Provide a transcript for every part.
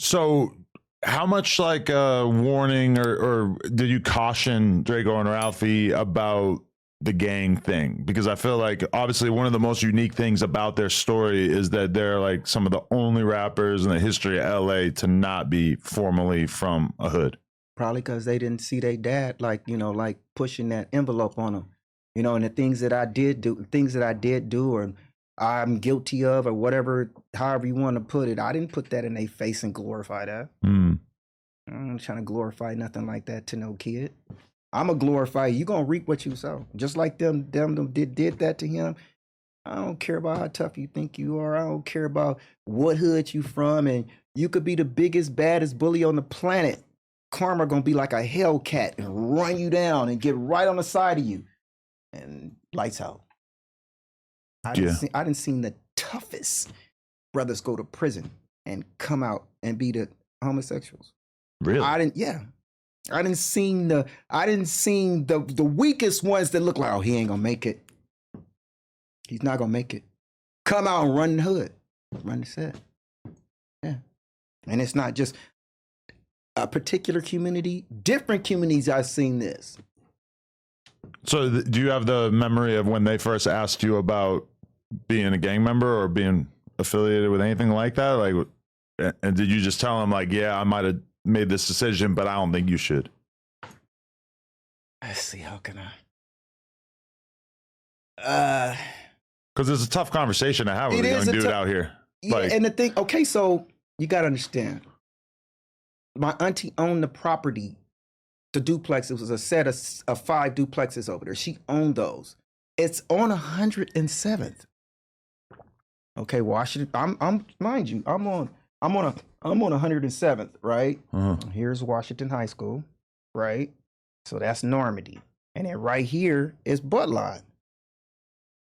So how much like warning or did you caution Drakeo and Ralphie about the gang thing? Because I feel like obviously one of the most unique things about their story is that they're like some of the only rappers in the history of LA to not be formally from a hood. Probably because they didn't see their dad like pushing that envelope on them, and the things that I did do, or I'm guilty of, or whatever, however you want to put it. I didn't put that in their face and glorify that. I'm not trying to glorify nothing like that to no kid. I'm gonna glorify you. Gonna reap what you sow. Just like them did that to him. I don't care about how tough you think you are. I don't care about what hood you from, and you could be the biggest, baddest bully on the planet. Karma gonna be like a Hellcat and run you down and get right on the side of you, and lights out. I didn't see the toughest brothers go to prison and come out and be the homosexuals. Really? I didn't see the weakest ones that look like, oh, he ain't gonna make it. He's not gonna make it. Come out and run the hood, run the set. Yeah, and it's not just a particular community. Different communities, I've seen this. So do you have the memory of when they first asked you about being a gang member or being affiliated with anything like that? Like, and did you just tell them like, yeah, I might have made this decision, but I don't think you should? Let's see, how can I? Because it's a tough conversation to have with a young dude out here. Yeah, and the thing, okay, so you got to understand. My auntie owned the property, the duplex. It was a set of 5 duplexes over there. She owned those. It's on 107th. Okay, Washington. I'm mind you, I'm on 107th, right? Here's Washington High School, right? So that's Normandy, and then right here is Buttline.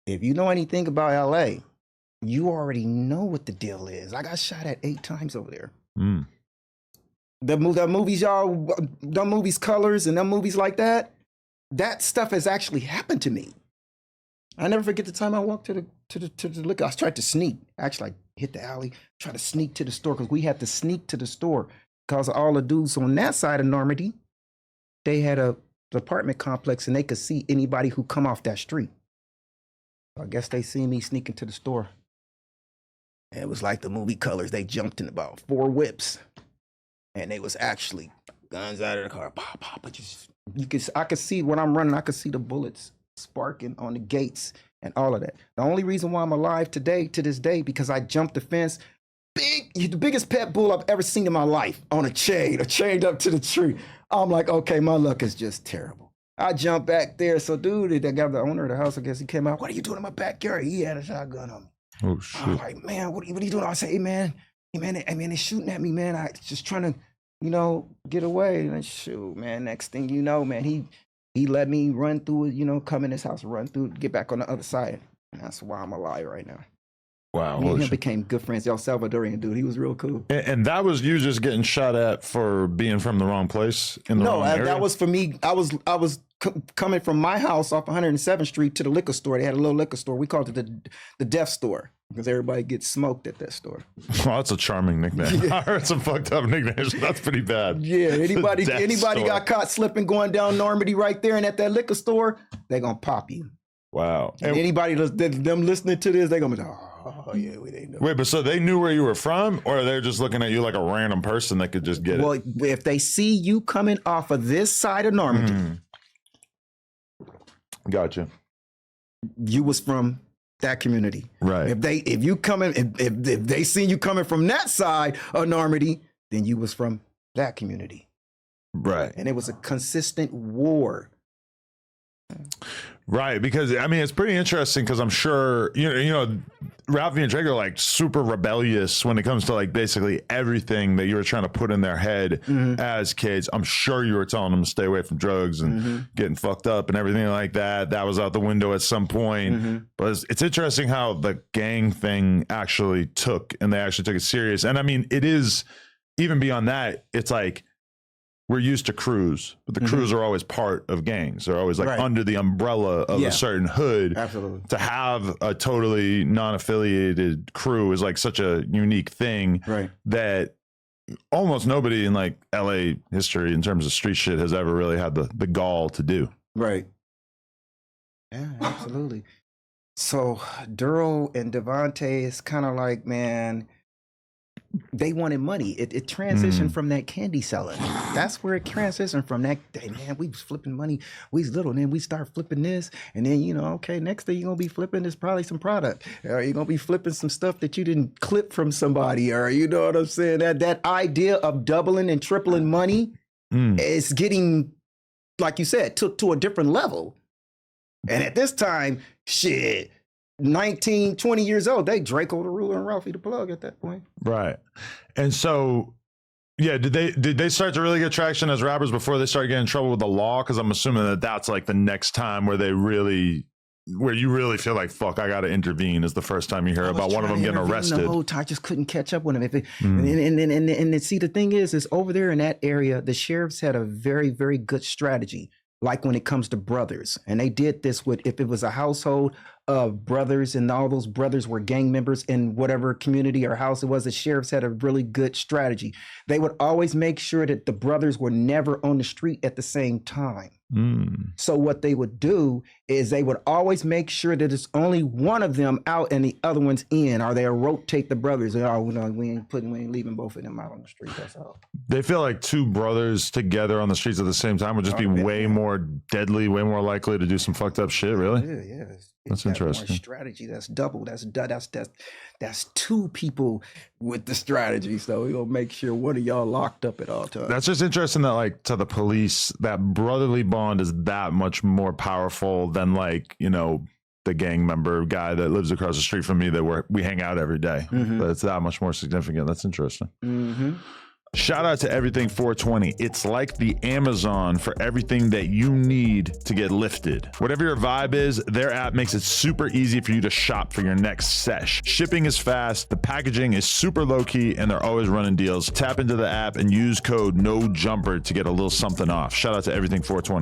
If you know anything about LA, you already know what the deal is. I got shot at 8 times over there. The movies, y'all, the movies, Colors, and them movies like that. That stuff has actually happened to me. I never forget the time I walked to the liquor. I tried to sneak. Actually, I hit the alley, tried to sneak to the store because we had to sneak to the store because all the dudes on that side of Normandy, they had a apartment complex and they could see anybody who come off that street. I guess they see me sneaking to the store. And it was like the movie Colors. They jumped in about 4 whips. And they was actually guns out of the car. Pop, pop, but I could see when I'm running, I could see the bullets sparking on the gates and all of that. The only reason why I'm alive to this day, because I jumped the fence. The biggest pet bull I've ever seen in my life on a chained up to the tree. I'm like, okay, my luck is just terrible. I jumped back there. So dude, that got the owner of the house, I guess he came out. What are you doing in my backyard? He had a shotgun on me. Oh shit. I'm like, man, what are you doing? I say, hey man, they're shooting at me, man. I just trying to, get away. And shoot, man, next thing you know, man, he let me run through it, come in his house, run through, get back on the other side. And that's why I'm alive right now. Wow. Me and him became good friends. El Salvadorian dude. He was real cool. And that was you just getting shot at for being from the wrong place in the wrong area? That was for me. I was coming from my house off 107th Street to the liquor store. They had a little liquor store. We called it the Death Store because everybody gets smoked at that store. Well, that's a charming nickname. Yeah. I heard some fucked up nicknames. That's pretty bad. Yeah, anybody got caught slipping going down Normandy right there and at that liquor store, they're going to pop you. Wow. And anybody them listening to this, they're going to be like, oh, yeah, they know. Wait, but so they knew where you were from, or they're just looking at you like a random person that could just get it? Well, if they see you coming off of this side of Normandy. Gotcha. You was from that community. Right. If they seen you coming from that side of Normandy, then you was from that community. Right. And it was a consistent war. Right, because I mean it's pretty interesting because I'm sure you know Ralphie and Drakeo are like super rebellious when it comes to like basically everything that you were trying to put in their head as kids. I'm sure you were telling them to stay away from drugs and getting fucked up and everything like that. That was out the window at some point. But it's interesting how the gang thing actually took, and they actually took it serious. And I mean, it is even beyond that. It's like, we're used to crews, but the crews are always part of gangs. They're always like under the umbrella of a certain hood. Absolutely. To have a totally non-affiliated crew is like such a unique thing that almost nobody in like LA history in terms of street shit has ever really had the gall to do. Right. Yeah, absolutely. So Duro and Devontae is kind of like, man, they wanted money. It transitioned from that candy selling. That's where it transitioned from. That day, man, we was flipping money. We was little, and then we start flipping this, and then okay, next thing you're gonna be flipping is probably some product, or you're gonna be flipping some stuff that you didn't clip from somebody, or you know what I'm saying? That idea of doubling and tripling money is getting, like you said, to a different level. And at this time, shit, 19, 20 years old, they Draco the ruler and Ralphie the plug at that point. Right. And so, yeah, did they start to really get traction as rappers before they start getting in trouble with the law? Because I'm assuming that that's like the next time where you really feel like, fuck, I got to intervene, is the first time you hear about one of them getting arrested. The whole time, I just couldn't catch up with him. And see, the thing is over there in that area, the sheriffs had a very, very good strategy. Like when it comes to brothers, and they did this with, if it was a household of brothers and all those brothers were gang members in whatever community or house it was, the sheriffs had a really good strategy. They would always make sure that the brothers were never on the street at the same time. So what they would do is they would always make sure that it's only one of them out and the other one's in, or they'll rotate the brothers. We ain't leaving both of them out on the street. That's all. They feel like two brothers together on the streets at the same time would just be way more deadly, way more likely to do some fucked up shit. Really? Yeah. That's interesting. More strategy. That's double. That's two people with the strategy. So we're gonna make sure one of y'all locked up at all times. That's just interesting that, like, to the police, that brotherly bond is that much more powerful than, like, the gang member guy that lives across the street from me that we hang out every day. But it's that much more significant. That's interesting. Shout out to Everything 420. It's like the Amazon for everything that you need to get lifted. Whatever your vibe is, their app makes it super easy for you to shop for your next sesh. Shipping is fast, the packaging is super low key, and they're always running deals. Tap into the app and use code NOJUMPER to get a little something off. Shout out to Everything 420.